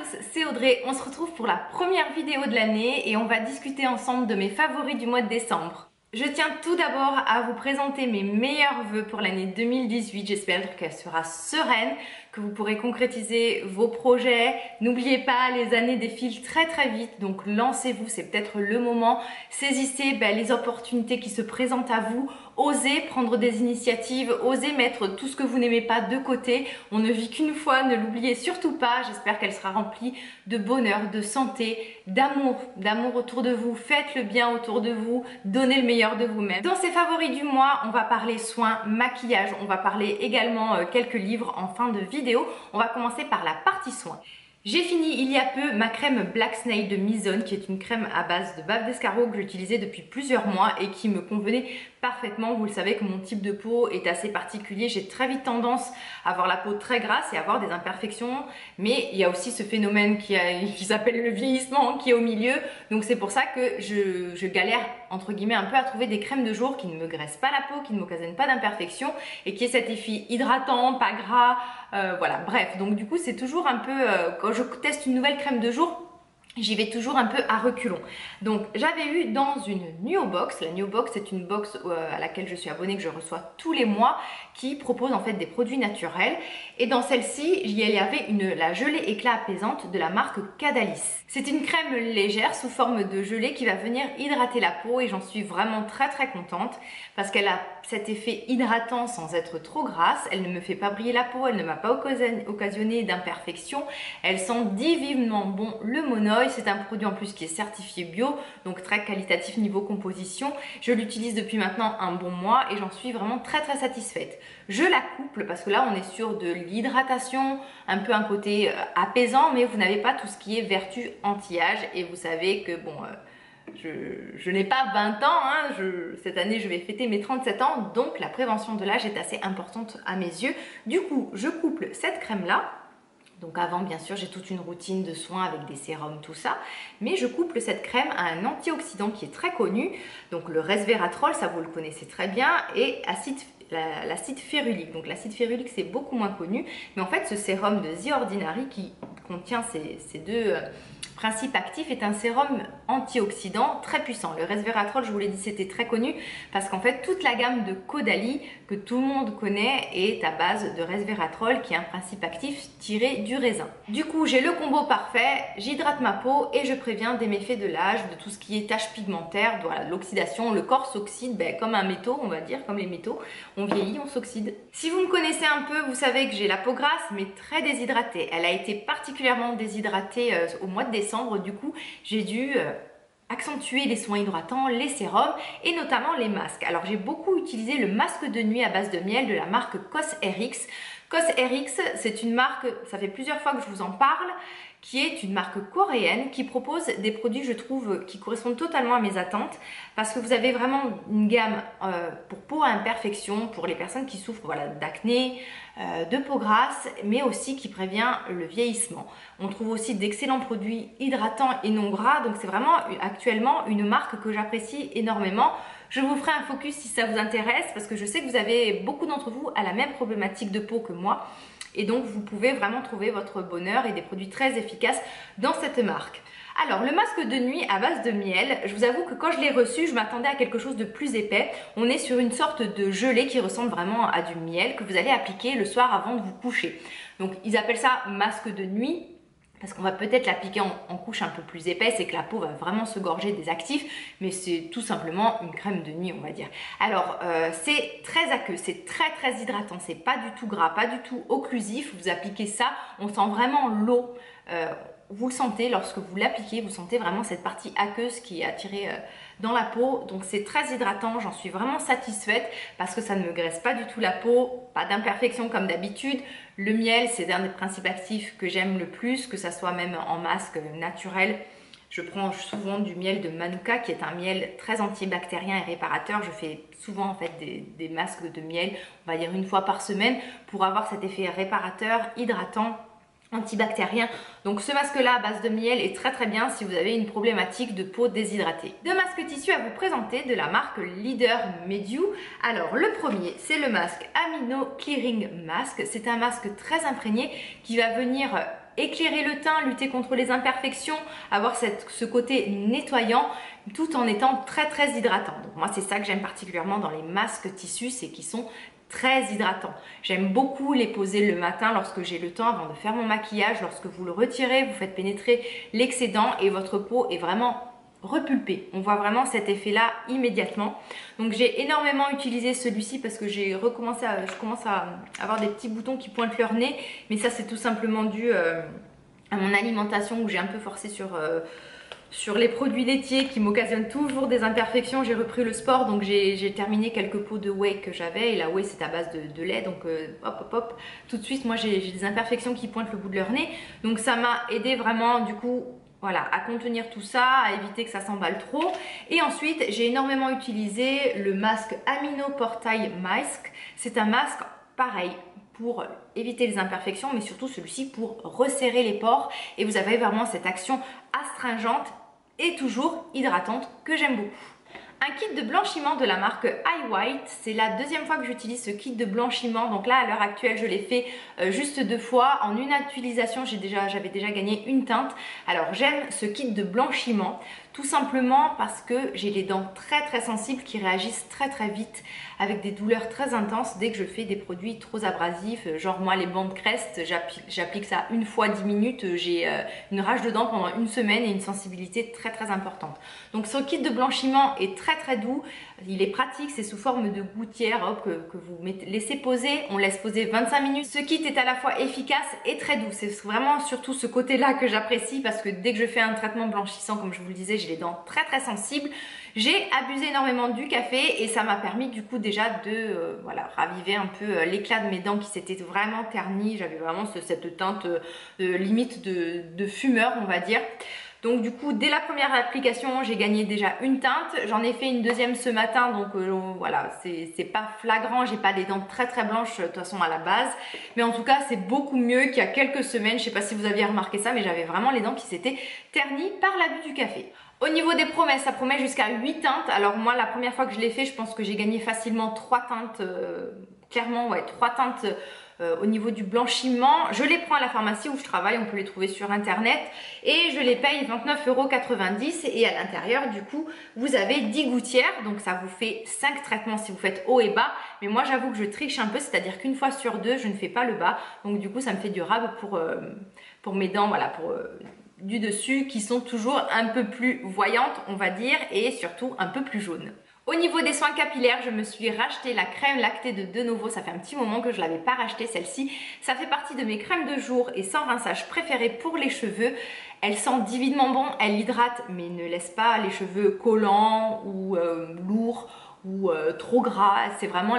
tous, c'est Audrey. On se retrouve pour la première vidéo de l'année et on va discuter ensemble de mes favoris du mois de décembre. Je tiens tout d'abord à vous présenter mes meilleurs vœux pour l'année 2018. J'espère qu'elle sera sereine, que vous pourrez concrétiser vos projets. N'oubliez pas, les années défilent très vite, donc lancez-vous, c'est peut-être le moment. Saisissez les opportunités qui se présentent à vous. Osez prendre des initiatives, osez mettre tout ce que vous n'aimez pas de côté. On ne vit qu'une fois, ne l'oubliez surtout pas. J'espère qu'elle sera remplie de bonheur, de santé, d'amour autour de vous. Faites le bien autour de vous, donnez le meilleur de vous-même. Dans ces favoris du mois, on va parler soins, maquillage, on va parler également quelques livres en fin de vidéo. On va commencer par la partie soins. J'ai fini il y a peu ma crème Black Snail de Mizone, qui est une crème à base de bave d'escargot que j'utilisais depuis plusieurs mois et qui me convenait parfaitement. Vous le savez que mon type de peau est assez particulier, j'ai très vite tendance à avoir la peau très grasse et à avoir des imperfections, mais il y a aussi ce phénomène qui s'appelle le vieillissement qui est au milieu, donc c'est pour ça que je galère entre guillemets un peu à trouver des crèmes de jour qui ne me graissent pas la peau, qui ne m'occasionnent pas d'imperfections et qui aient cet effet hydratant, pas gras, voilà, bref, donc du coup c'est toujours un peu, quand je teste une nouvelle crème de jour, j'y vais toujours un peu à reculons. Donc j'avais eu dans une Nuo Box, la Nuo Box c'est une box à laquelle je suis abonnée, que je reçois tous les mois, qui propose en fait des produits naturels. Et dans celle-ci, il y avait la gelée éclat apaisante de la marque Cadalis. C'est une crème légère sous forme de gelée qui va venir hydrater la peau et j'en suis vraiment très contente parce qu'elle a cet effet hydratant sans être trop grasse. Elle ne me fait pas briller la peau, elle ne m'a pas occasionné d'imperfections. Elle sent divinement bon le monoï. C'est un produit en plus qui est certifié bio, donc très qualitatif niveau composition. Je l'utilise depuis maintenant un bon mois et j'en suis vraiment très satisfaite. Je la couple parce que là on est sur de l'hydratation, un peu un côté apaisant, mais vous n'avez pas tout ce qui est vertu anti-âge et vous savez que bon, je n'ai pas 20 ans, hein, cette année je vais fêter mes 37 ans, donc la prévention de l'âge est assez importante à mes yeux. Du coup, je couple cette crème là. Donc avant, bien sûr, j'ai toute une routine de soins avec des sérums, tout ça. Mais je couple cette crème à un antioxydant qui est très connu. Donc le resveratrol, ça vous le connaissez très bien. Et l'acide férulique. Donc l'acide férulique, c'est beaucoup moins connu. Mais en fait, ce sérum de The Ordinary qui contient ces deux principe actif est un sérum antioxydant très puissant. Le resveratrol, je vous l'ai dit, c'était très connu parce qu'en fait, toute la gamme de Caudalie que tout le monde connaît est à base de resveratrol qui est un principe actif tiré du raisin. Du coup, j'ai le combo parfait, j'hydrate ma peau et je préviens des méfaits de l'âge, de tout ce qui est taches pigmentaires, voilà, l'oxydation, le corps s'oxyde comme un métaux, on va dire, comme les métaux. On vieillit, on s'oxyde. Si vous me connaissez un peu, vous savez que j'ai la peau grasse mais très déshydratée. Elle a été particulièrement déshydratée au mois de décembre. Du coup, j'ai dû accentuer les soins hydratants, les sérums et notamment les masques. Alors j'ai beaucoup utilisé le masque de nuit à base de miel de la marque Cosrx. Cosrx, c'est une marque, ça fait plusieurs fois que je vous en parle, qui est une marque coréenne qui propose des produits, je trouve, qui correspondent totalement à mes attentes parce que vous avez vraiment une gamme pour peau à imperfection, pour les personnes qui souffrent d'acné, de peau grasse, mais aussi qui prévient le vieillissement. On trouve aussi d'excellents produits hydratants et non gras, donc c'est vraiment actuellement une marque que j'apprécie énormément. Je vous ferai un focus si ça vous intéresse parce que je sais que vous avez beaucoup d'entre vous à la même problématique de peau que moi. Et donc vous pouvez vraiment trouver votre bonheur et des produits très efficaces dans cette marque. Alors le masque de nuit à base de miel, je vous avoue que quand je l'ai reçu, je m'attendais à quelque chose de plus épais. On est sur une sorte de gelée qui ressemble vraiment à du miel que vous allez appliquer le soir avant de vous coucher. Donc ils appellent ça masque de nuit parce qu'on va peut-être l'appliquer en couche un peu plus épaisse et que la peau va vraiment se gorger des actifs, mais c'est tout simplement une crème de nuit, on va dire. Alors, c'est très aqueux, c'est très hydratant, c'est pas du tout gras, pas du tout occlusif. Vous appliquez ça, on sent vraiment l'eau. Vous le sentez lorsque vous l'appliquez, vous sentez vraiment cette partie aqueuse qui est attirée dans la peau. Donc c'est très hydratant, j'en suis vraiment satisfaite parce que ça ne me graisse pas du tout la peau, pas d'imperfection comme d'habitude. Le miel, c'est un des principes actifs que j'aime le plus, que ça soit même en masque naturel. Je prends souvent du miel de Manuka qui est un miel très antibactérien et réparateur. Je fais souvent en fait des masques de miel, on va dire une fois par semaine pour avoir cet effet réparateur, hydratant, antibactérien. Donc ce masque là à base de miel est très bien si vous avez une problématique de peau déshydratée. Deux masques tissus à vous présenter de la marque Leader Mediu. Alors le premier, c'est le masque Amino Clearing Mask. C'est un masque très imprégné qui va venir éclairer le teint, lutter contre les imperfections, avoir ce côté nettoyant tout en étant très hydratant. Donc moi c'est ça que j'aime particulièrement dans les masques tissus, c'est qu'ils sont très hydratants. J'aime beaucoup les poser le matin lorsque j'ai le temps avant de faire mon maquillage. Lorsque vous le retirez, vous faites pénétrer l'excédent et votre peau est vraiment repulpée. On voit vraiment cet effet là immédiatement. Donc j'ai énormément utilisé celui-ci parce que je commence à avoir des petits boutons qui pointent leur nez, mais ça c'est tout simplement dû à mon alimentation où j'ai un peu forcé sur les produits laitiers qui m'occasionnent toujours des imperfections. J'ai repris le sport, donc j'ai terminé quelques pots de whey que j'avais, et la whey c'est à base de lait, donc hop, tout de suite moi j'ai des imperfections qui pointent le bout de leur nez, donc ça m'a aidé vraiment du coup voilà, à contenir tout ça, à éviter que ça s'emballe trop. Et ensuite, j'ai énormément utilisé le masque Amino Portail Mask. C'est un masque pareil pour éviter les imperfections, mais surtout celui-ci pour resserrer les pores. Et vous avez vraiment cette action astringente et toujours hydratante que j'aime beaucoup. Un kit de blanchiment de la marque iWhite, c'est la deuxième fois que j'utilise ce kit de blanchiment. Donc là, à l'heure actuelle, je l'ai fait juste 2 fois. En une utilisation, j'avais déjà gagné une teinte. Alors j'aime ce kit de blanchiment tout simplement parce que j'ai les dents très sensibles qui réagissent très vite avec des douleurs très intenses dès que je fais des produits trop abrasifs. Genre moi, les bancs de crest, j'applique ça une fois 10 minutes. J'ai une rage de dents pendant une semaine et une sensibilité très importante. Donc ce kit de blanchiment est très doux, il est pratique, c'est sous forme de gouttière hop, que vous laissez poser, on laisse poser 25 minutes. Ce kit est à la fois efficace et très doux, c'est vraiment surtout ce côté là que j'apprécie parce que dès que je fais un traitement blanchissant, comme je vous le disais, j'ai les dents très sensibles. J'ai abusé énormément du café et ça m'a permis du coup déjà de voilà, raviver un peu l'éclat de mes dents qui s'étaient vraiment ternies. J'avais vraiment cette teinte limite de fumeur on va dire. Donc du coup dès la première application j'ai gagné déjà une teinte, j'en ai fait une deuxième ce matin, donc voilà, c'est pas flagrant, j'ai pas des dents très blanches de toute façon à la base, mais en tout cas c'est beaucoup mieux qu'il y a quelques semaines. Je sais pas si vous aviez remarqué ça, mais j'avais vraiment les dents qui s'étaient ternies par l'abus du café. Au niveau des promesses, ça promet jusqu'à 8 teintes. Alors moi la première fois que je l'ai fait, je pense que j'ai gagné facilement 3 teintes, clairement ouais, 3 teintes au niveau du blanchiment. Je les prends à la pharmacie où je travaille, on peut les trouver sur internet et je les paye 29,90 € et à l'intérieur du coup vous avez 10 gouttières, donc ça vous fait 5 traitements si vous faites haut et bas, mais moi j'avoue que je triche un peu, c'est-à-dire qu'une fois sur 2 je ne fais pas le bas, donc du coup ça me fait durable pour mes dents, voilà, pour du dessus qui sont toujours un peu plus voyantes on va dire et surtout un peu plus jaunes. Au niveau des soins capillaires, je me suis racheté la crème lactée de De Novo. Ça fait un petit moment que je ne l'avais pas racheté celle-ci. Ça fait partie de mes crèmes de jour et sans rinçage préférées pour les cheveux. Elle sent divinement bon, elle hydrate mais ne laisse pas les cheveux collants ou lourds ou trop gras. C'est vraiment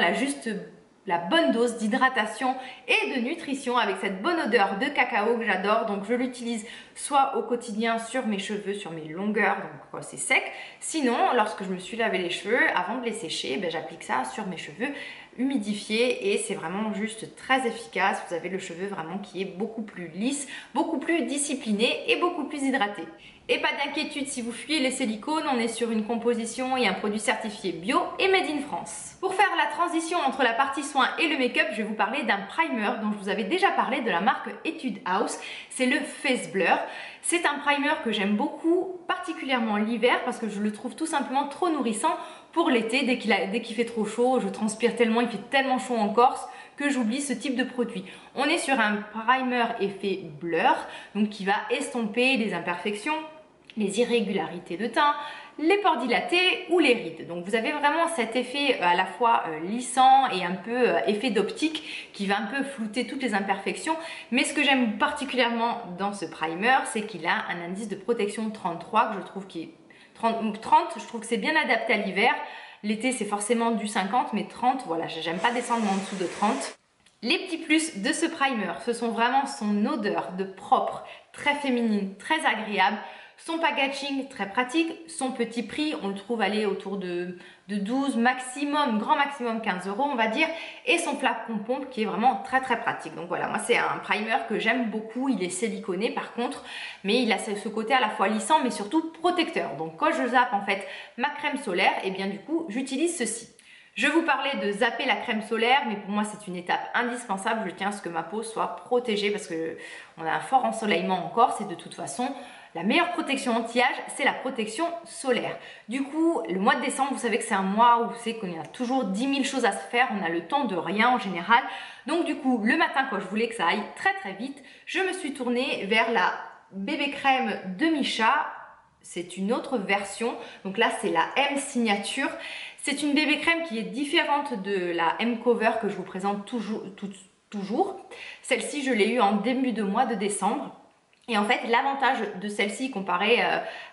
la bonne dose d'hydratation et de nutrition avec cette bonne odeur de cacao que j'adore. Donc je l'utilise soit au quotidien sur mes cheveux, sur mes longueurs, donc quand c'est sec. Sinon, lorsque je me suis lavé les cheveux, avant de les sécher, j'applique ça sur mes cheveux humidifiés et c'est vraiment juste très efficace. Vous avez le cheveu vraiment qui est beaucoup plus lisse, beaucoup plus discipliné et beaucoup plus hydraté. Et pas d'inquiétude, si vous fuyez les silicones, on est sur une composition et un produit certifié bio et made in France. Pour faire la transition entre la partie soins et le make-up, je vais vous parler d'un primer dont je vous avais déjà parlé de la marque Etude House. C'est le Face Blur. C'est un primer que j'aime beaucoup, particulièrement l'hiver parce que je le trouve tout simplement trop nourrissant pour l'été. Dès qu'il fait trop chaud, je transpire tellement, il fait tellement chaud en Corse que j'oublie ce type de produit. On est sur un primer effet blur, donc qui va estomper les imperfections, les irrégularités de teint, les pores dilatés ou les rides. Donc vous avez vraiment cet effet à la fois lissant et un peu effet d'optique qui va un peu flouter toutes les imperfections. Mais ce que j'aime particulièrement dans ce primer, c'est qu'il a un indice de protection 33 que je trouve qui est 30, je trouve que c'est bien adapté à l'hiver. L'été c'est forcément du 50, mais 30, voilà, j'aime pas descendre en dessous de 30. Les petits plus de ce primer, ce sont vraiment son odeur de propre, très féminine, très agréable. Son packaging très pratique, son petit prix, on le trouve aller autour de 12 maximum, grand maximum 15 € on va dire, et son flacon pompe qui est vraiment très pratique. Donc voilà, moi c'est un primer que j'aime beaucoup, il est siliconé par contre, mais il a ce côté à la fois lissant mais surtout protecteur. Donc quand je zappe en fait ma crème solaire, et bien du coup j'utilise ceci. Je vous parlais de zapper la crème solaire, mais pour moi c'est une étape indispensable. Je tiens à ce que ma peau soit protégée parce que on a un fort ensoleillement encore. C'est de toute façon la meilleure protection anti-âge, c'est la protection solaire. Du coup, le mois de décembre, vous savez que c'est un mois où c'est qu'on a toujours 10 000 choses à se faire. On a le temps de rien en général. Donc du coup, le matin, quand je voulais que ça aille très très vite, je me suis tournée vers la bébé crème de Missha. C'est une autre version. Donc là, c'est la M Signature. C'est une bébé crème qui est différente de la M Cover que je vous présente toujours. Celle-ci, je l'ai eue en début de mois de décembre. Et en fait, l'avantage de celle-ci comparée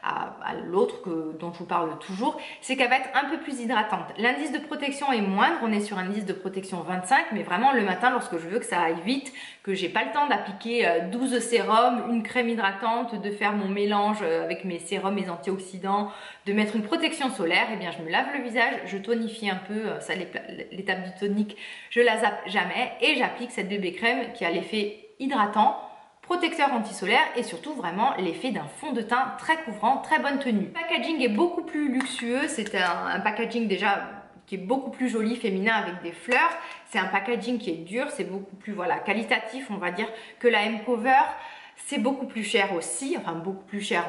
à l'autre dont je vous parle toujours, c'est qu'elle va être un peu plus hydratante. L'indice de protection est moindre, on est sur un indice de protection 25, mais vraiment le matin, lorsque je veux que ça aille vite, que j'ai pas le temps d'appliquer 12 sérums, une crème hydratante, de faire mon mélange avec mes sérums, mes antioxydants, de mettre une protection solaire, et bien je me lave le visage, je tonifie un peu, ça l'étape du tonique, je la zappe jamais, et j'applique cette bébé crème qui a l'effet hydratant, protecteur anti-solaire et surtout vraiment l'effet d'un fond de teint très couvrant, très bonne tenue. Le packaging est beaucoup plus luxueux, c'est un packaging déjà qui est beaucoup plus joli, féminin avec des fleurs. C'est un packaging qui est dur, c'est beaucoup plus qualitatif on va dire que la M Cover. C'est beaucoup plus cher aussi, enfin beaucoup plus cher,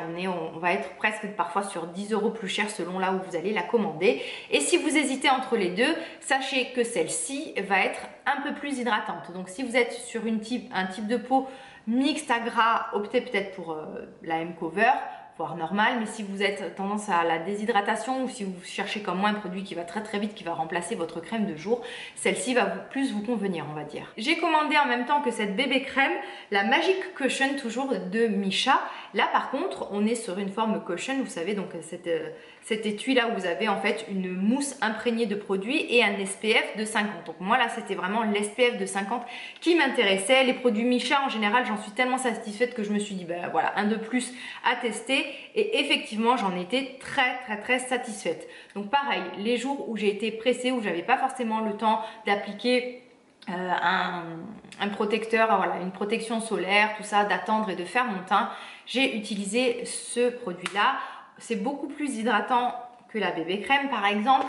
on va être presque parfois sur 10 € plus cher selon là où vous allez la commander. Et si vous hésitez entre les deux, sachez que celle-ci va être un peu plus hydratante. Donc si vous êtes sur un type de peau mixte à gras, optez peut-être pour la M Cover, voire normal, mais si vous êtes tendance à la déshydratation ou si vous cherchez comme moi un produit qui va très très vite, qui va remplacer votre crème de jour, celle-ci va plus vous convenir on va dire. J'ai commandé en même temps que cette bébé crème, la Magic Cushion toujours de Missha. Là par contre, on est sur une forme cushion, vous savez donc cet étui là où vous avez en fait une mousse imprégnée de produit et un SPF de 50. Donc moi là c'était vraiment l'SPF de 50 qui m'intéressait. Les produits Missha en général j'en suis tellement satisfaite que je me suis dit ben voilà un de plus à tester et effectivement j'en étais très satisfaite. Donc pareil, les jours où j'ai été pressée, où j'avais pas forcément le temps d'appliquer un protecteur, voilà, une protection solaire, tout ça, d'attendre et de faire mon teint, j'ai utilisé ce produit là. C'est beaucoup plus hydratant que la bébé crème par exemple.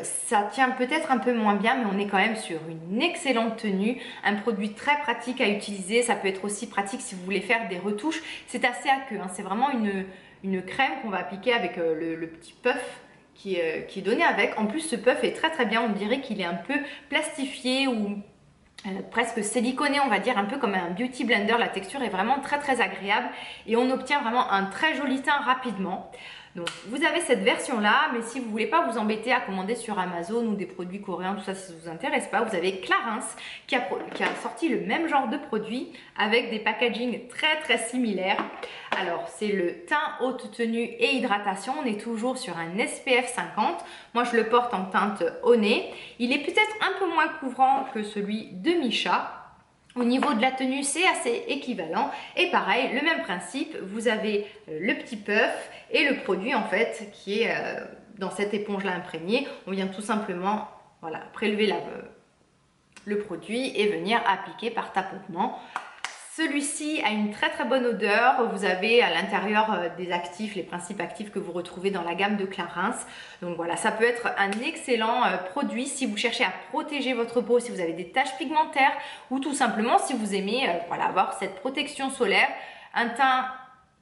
Ça tient peut-être un peu moins bien, mais on est quand même sur une excellente tenue, un produit très pratique à utiliser. Ça peut être aussi pratique si vous voulez faire des retouches. C'est assez aqueux, hein. C'est vraiment une crème qu'on va appliquer avec le petit puff qui est donné avec. En plus ce puff est très bien, on dirait qu'il est un peu plastifié ou presque siliconé on va dire, un peu comme un beauty blender. La texture est vraiment très agréable et on obtient vraiment un très joli teint rapidement. Donc vous avez cette version là, mais si vous voulez pas vous embêter à commander sur Amazon ou des produits coréens, tout ça, si ça vous intéresse pas, vous avez Clarins qui a sorti le même genre de produit avec des packaging très similaires. Alors c'est le teint haute tenue et hydratation, on est toujours sur un SPF 50. Moi je le porte en teinte au nez. Il est peut-être un peu moins couvrant que celui de Missha. Au niveau de la tenue, c'est assez équivalent. Et pareil, le même principe, vous avez le petit puff et le produit en fait qui est dans cette éponge-là imprégnée. On vient tout simplement voilà, prélever le produit et venir appliquer par tapotement. Celui-ci a une très bonne odeur. Vous avez à l'intérieur des actifs, les principes actifs que vous retrouvez dans la gamme de Clarins. Donc voilà, ça peut être un excellent produit si vous cherchez à protéger votre peau, si vous avez des taches pigmentaires ou tout simplement si vous aimez voilà, avoir cette protection solaire, un teint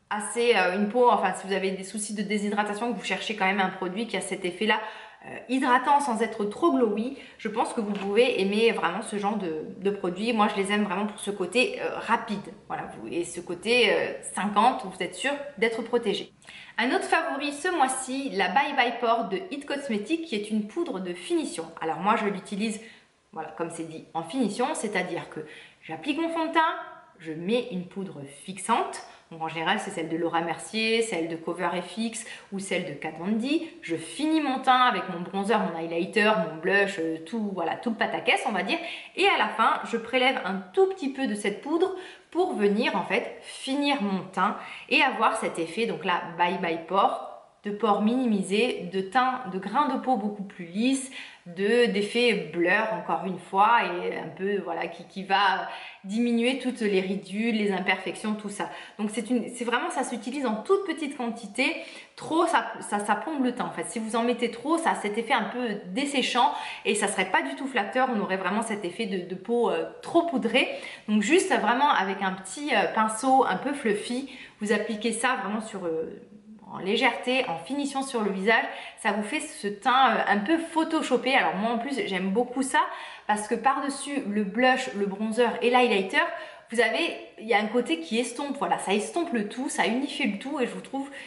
assez, une peau, enfin si vous avez des soucis de déshydratation, que vous cherchez quand même un produit qui a cet effet-là hydratant sans être trop glowy, je pense que vous pouvez aimer vraiment ce genre de produits. Moi je les aime vraiment pour ce côté rapide, voilà, et ce côté 50 où vous êtes sûr d'être protégé. Un autre favori ce mois-ci, la Bye Bye Pore de It Cosmetics, qui est une poudre de finition. Alors moi je l'utilise, voilà, comme c'est dit, en finition, c'est-à-dire que j'applique mon fond de teint, je mets une poudre fixante. Donc en général, c'est celle de Laura Mercier, celle de Cover FX ou celle de Kat Von D. Je finis mon teint avec mon bronzer, mon highlighter, mon blush, tout, voilà, tout le pataquès, on va dire. Et à la fin, je prélève un tout petit peu de cette poudre pour venir en fait finir mon teint et avoir cet effet, donc là, Bye Bye Pore, de pores minimisés, de teint, de grains de peau beaucoup plus lisses, d'effet blur encore une fois et un peu voilà qui va diminuer toutes les ridules, les imperfections, tout ça. Donc c'est vraiment, ça s'utilise en toute petite quantité. Trop ça plombe le teint en fait. Si vous en mettez trop, ça a cet effet un peu desséchant et ça serait pas du tout flatteur. On aurait vraiment cet effet de peau trop poudrée. Donc juste vraiment avec un petit pinceau un peu fluffy, vous appliquez ça vraiment sur en légèreté, en finition sur le visage, ça vous fait ce teint un peu photoshopé. Alors moi en plus j'aime beaucoup ça parce que par-dessus le blush, le bronzer et l'highlighter, vous avez, il y a un côté qui estompe, voilà, ça estompe le tout, ça unifie le tout et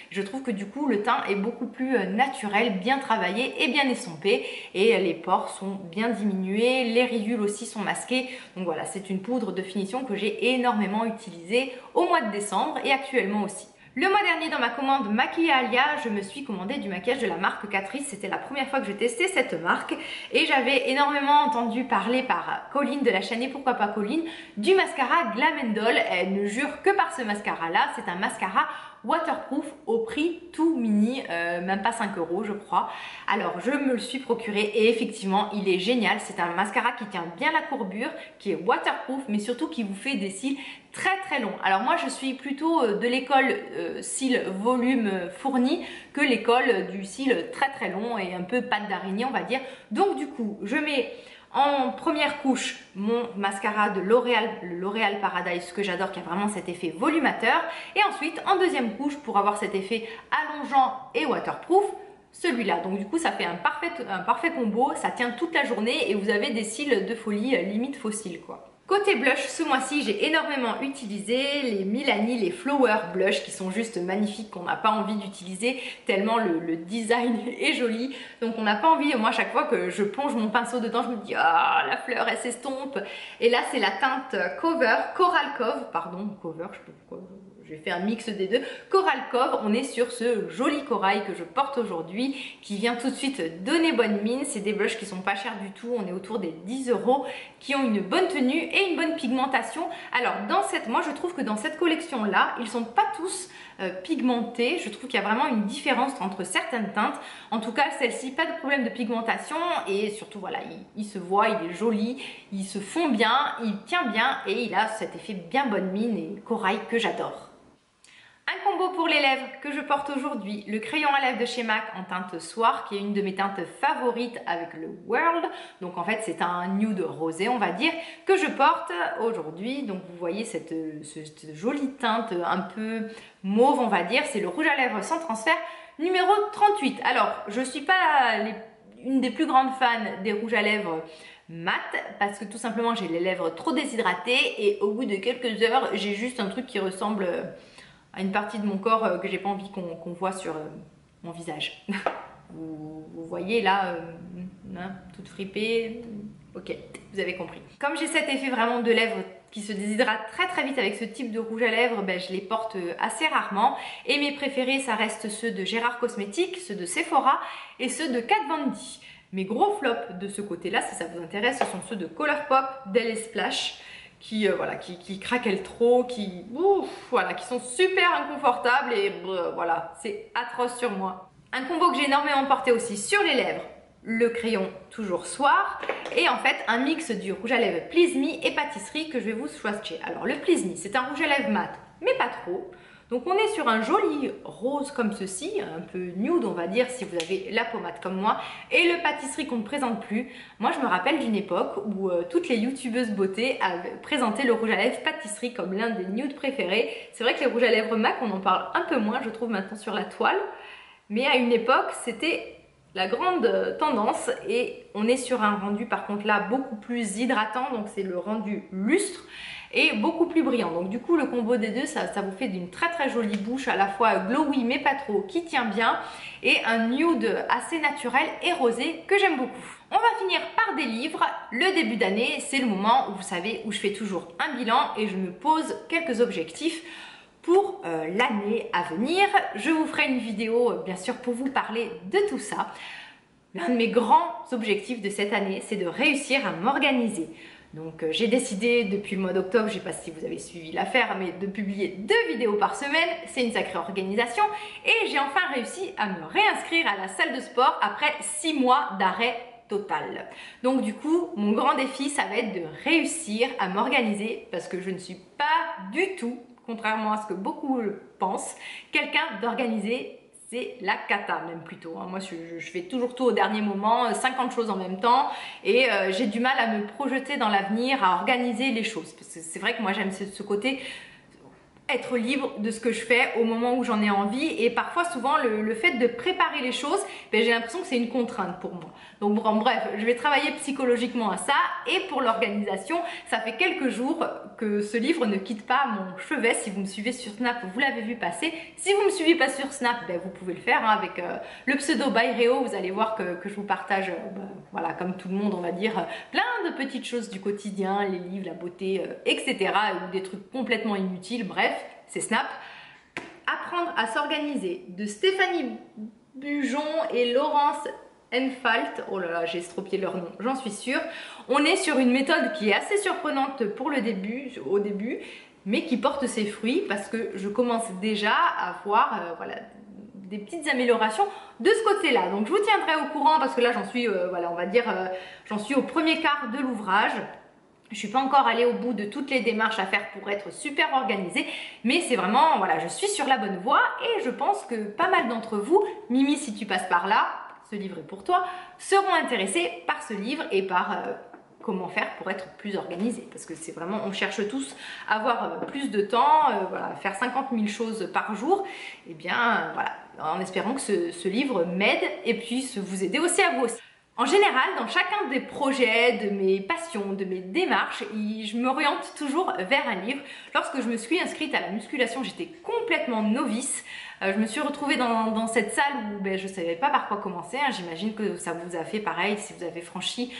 je trouve que du coup le teint est beaucoup plus naturel, bien travaillé et bien estompé et les pores sont bien diminués, les ridules aussi sont masquées. Donc voilà, c'est une poudre de finition que j'ai énormément utilisée au mois de décembre et actuellement aussi. Le mois dernier, dans ma commande Maquillalia, je me suis commandé du maquillage de la marque Catrice. C'était la première fois que je testais cette marque et j'avais énormément entendu parler par Colline de la chaîne Et Pourquoi Pas Colline du mascara Glam & Doll. Elle ne jure que par ce mascara là. C'est un mascara waterproof au prix tout mini, même pas 5 € je crois. Alors je me le suis procuré et effectivement il est génial. C'est un mascara qui tient bien la courbure, qui est waterproof mais surtout qui vous fait des cils très longs. Alors moi je suis plutôt de l'école cils volume fourni que l'école du cil très long et un peu pâte d'araignée on va dire. Donc du coup je mets en première couche, mon mascara de L'Oréal, le L'Oréal Paradise, que j'adore, qui a vraiment cet effet volumateur. Et ensuite, en deuxième couche, pour avoir cet effet allongeant et waterproof, celui-là. Donc du coup, ça fait un parfait combo, ça tient toute la journée et vous avez des cils de folie, limite fossiles quoi. Côté blush, ce mois-ci, j'ai énormément utilisé les Milani, les Flower Blush qui sont juste magnifiques, qu'on n'a pas envie d'utiliser tellement le design est joli. Donc on n'a pas envie, moi à chaque fois que je plonge mon pinceau dedans, je me dis ah la fleur elle s'estompe. Et là c'est la teinte Coral Cove, pardon, Cover, je sais pas pourquoi. J'ai fait un mix des deux. Coral Cove, on est sur ce joli corail que je porte aujourd'hui qui vient tout de suite donner bonne mine. C'est des blushs qui sont pas chers du tout, on est autour des 10 €, qui ont une bonne tenue et une bonne pigmentation. Alors moi je trouve que dans cette collection là, ils sont pas tous pigmentés. Je trouve qu'il y a vraiment une différence entre certaines teintes. En tout cas celle-ci, pas de problème de pigmentation et surtout voilà, il se voit, il est joli, il se fond bien, il tient bien et il a cet effet bien bonne mine et corail que j'adore. Un combo pour les lèvres que je porte aujourd'hui, le crayon à lèvres de chez MAC en teinte Soir, qui est une de mes teintes favorites avec le World. Donc en fait c'est un nude rosé on va dire, que je porte aujourd'hui. Donc vous voyez cette jolie teinte un peu mauve on va dire, c'est le rouge à lèvres sans transfert numéro 38. Alors je suis pas une des plus grandes fans des rouges à lèvres mat parce que tout simplement j'ai les lèvres trop déshydratées et au bout de quelques heures j'ai juste un truc qui ressemble à une partie de mon corps que j'ai pas envie qu'on voit sur mon visage. Vous voyez là, toute fripée. Ok, vous avez compris. Comme j'ai cet effet vraiment de lèvres qui se déshydrate très vite avec ce type de rouge à lèvres, ben, je les porte assez rarement. Et mes préférés, ça reste ceux de Gérard Cosmetics, ceux de Sephora et ceux de Kat Von D. Mes gros flops de ce côté-là, si ça vous intéresse, ce sont ceux de Colourpop, d'Elle Splash, qui craquellent trop, qui sont super inconfortables et voilà, c'est atroce sur moi. Un combo que j'ai énormément porté aussi sur les lèvres, le crayon toujours Soir et en fait un mix du rouge à lèvres Please Me et pâtisserie que je vais vous swatcher. Alors le Please Me, c'est un rouge à lèvres mat mais pas trop. Donc on est sur un joli rose comme ceci, un peu nude on va dire si vous avez la pommade comme moi. Et le pâtisserie qu'on ne présente plus. Moi je me rappelle d'une époque où toutes les youtubeuses beauté avaient présenté le rouge à lèvres pâtisserie comme l'un des nudes préférés. C'est vrai que les rouges à lèvres MAC on en parle un peu moins je trouve maintenant sur la toile. Mais à une époque c'était la grande tendance et on est sur un rendu par contre là beaucoup plus hydratant. Donc c'est le rendu lustre et beaucoup plus brillant. Donc du coup le combo des deux ça vous fait d'une très jolie bouche à la fois glowy mais pas trop, qui tient bien et un nude assez naturel et rosé que j'aime beaucoup. On va finir par des livres. Le début d'année c'est le moment où vous savez où je fais toujours un bilan et je me pose quelques objectifs pour l'année à venir. Je vous ferai une vidéo bien sûr pour vous parler de tout ça. L'un de mes grands objectifs de cette année c'est de réussir à m'organiser, Donc j'ai décidé depuis le mois d'octobre, je ne sais pas si vous avez suivi l'affaire, mais de publier 2 vidéos par semaine. C'est une sacrée organisation et j'ai enfin réussi à me réinscrire à la salle de sport après 6 mois d'arrêt total. Donc du coup, mon grand défi, ça va être de réussir à m'organiser parce que je ne suis pas du tout, contrairement à ce que beaucoup pensent, quelqu'un d'organisé. C'est la cata même plutôt. Moi je fais toujours tout au dernier moment, 50 choses en même temps et j'ai du mal à me projeter dans l'avenir, à organiser les choses. Parce que c'est vrai que moi j'aime ce côté être libre de ce que je fais au moment où j'en ai envie et parfois souvent le fait de préparer les choses, j'ai l'impression que c'est une contrainte pour moi. Donc bref, je vais travailler psychologiquement à ça et pour l'organisation, ça fait quelques jours que ce livre ne quitte pas mon chevet. Si vous me suivez sur Snap, vous l'avez vu passer. Si vous ne me suivez pas sur Snap, vous pouvez le faire avec le pseudo Byréo. Vous allez voir que je vous partage, voilà, comme tout le monde on va dire, plein de petites choses du quotidien, les livres, la beauté, etc. ou des trucs complètement inutiles, bref. C'est Snap. Apprendre à s'organiser de Stéphanie Bujon et Laurence Enfalt. Oh là là, j'ai estropié leur nom, j'en suis sûre. On est sur une méthode qui est assez surprenante pour au début, mais qui porte ses fruits parce que je commence déjà à voir voilà, des petites améliorations de ce côté-là. Donc je vous tiendrai au courant parce que là j'en suis, voilà, on va dire, j'en suis au premier quart de l'ouvrage. Je suis pas encore allée au bout de toutes les démarches à faire pour être super organisée, mais c'est vraiment, voilà, je suis sur la bonne voie et je pense que pas mal d'entre vous, Mimi si tu passes par là, ce livre est pour toi, seront intéressés par ce livre et par comment faire pour être plus organisé. Parce que c'est vraiment, on cherche tous à avoir plus de temps, voilà, faire 50 000 choses par jour, et bien voilà, en espérant que ce livre m'aide et puisse vous aider aussi à vous aussi. En général, dans chacun des projets, de mes passions, de mes démarches, je m'oriente toujours vers un livre. Lorsque je me suis inscrite à la musculation, j'étais complètement novice. Je me suis retrouvée dans cette salle où je ne savais pas par quoi commencer. J'imagine que ça vous a fait pareil si vous avez franchi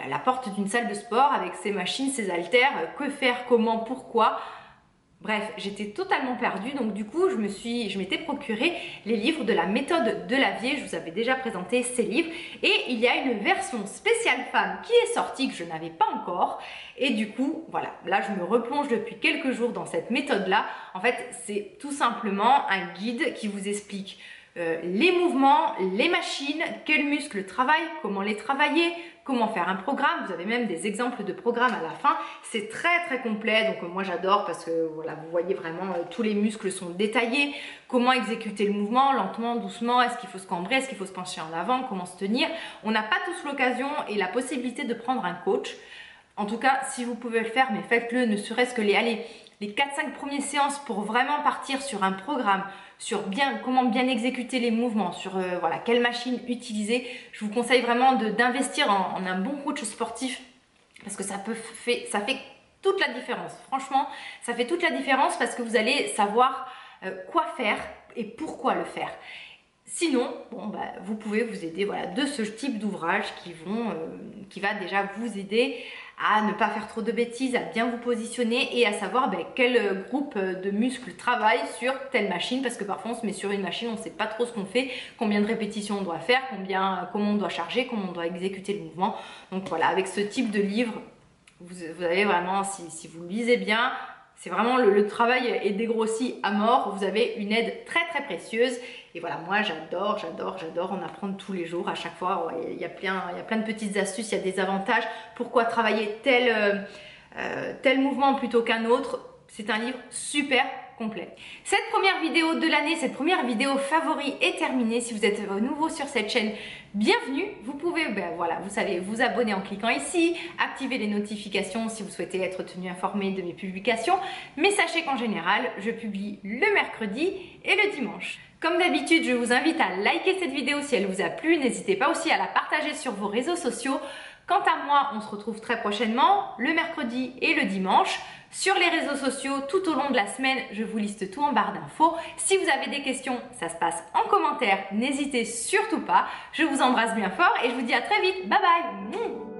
la porte d'une salle de sport avec ses machines, ses haltères, que faire, comment, pourquoi. Bref, j'étais totalement perdue, donc du coup je m'étais procuré les livres de la méthode de Lavier. Je vous avais déjà présenté ces livres et il y a une version spéciale femme qui est sortie que je n'avais pas encore et du coup voilà, là je me replonge depuis quelques jours dans cette méthode là. En fait c'est tout simplement un guide qui vous explique les mouvements, les machines, quels muscles travaillent, comment les travailler, comment faire un programme. Vous avez même des exemples de programmes à la fin. C'est très très complet, donc moi j'adore parce que voilà, vous voyez vraiment tous les muscles sont détaillés, comment exécuter le mouvement, lentement, doucement, est-ce qu'il faut se cambrer, est-ce qu'il faut se pencher en avant, comment se tenir. On n'a pas tous l'occasion et la possibilité de prendre un coach. En tout cas, si vous pouvez le faire, mais faites-le, ne serait-ce que les 4-5 premières séances pour vraiment partir sur un programme, sur comment bien exécuter les mouvements, sur voilà, quelle machine utiliser. Je vous conseille vraiment d'investir en un bon coach sportif parce que ça fait toute la différence. Franchement, ça fait toute la différence parce que vous allez savoir quoi faire et pourquoi le faire. Sinon, vous pouvez vous aider voilà, de ce type d'ouvrage qui va déjà vous aider à ne pas faire trop de bêtises, à bien vous positionner et à savoir quel groupe de muscles travaille sur telle machine, parce que parfois on se met sur une machine, on ne sait pas trop ce qu'on fait, combien de répétitions on doit faire, comment on doit charger, comment on doit exécuter le mouvement. Donc voilà, avec ce type de livre, vous avez vraiment, si vous le lisez bien, c'est vraiment le travail est dégrossi à mort. Vous avez une aide très très précieuse. Et voilà, moi j'adore en apprendre tous les jours. À chaque fois, il y a plein de petites astuces, il y a des avantages. Pourquoi travailler tel mouvement plutôt qu'un autre? C'est un livre super complet. Cette première vidéo de l'année, cette première vidéo favori est terminée. Si vous êtes nouveau sur cette chaîne, bienvenue. Vous pouvez, voilà, vous savez, vous abonner en cliquant ici, activer les notifications si vous souhaitez être tenu informé de mes publications. Mais sachez qu'en général, je publie le mercredi et le dimanche. Comme d'habitude, je vous invite à liker cette vidéo si elle vous a plu. N'hésitez pas aussi à la partager sur vos réseaux sociaux. Quant à moi, on se retrouve très prochainement, le mercredi et le dimanche. Sur les réseaux sociaux, tout au long de la semaine, je vous liste tout en barre d'infos. Si vous avez des questions, ça se passe en commentaire. N'hésitez surtout pas. Je vous embrasse bien fort et je vous dis à très vite. Bye bye.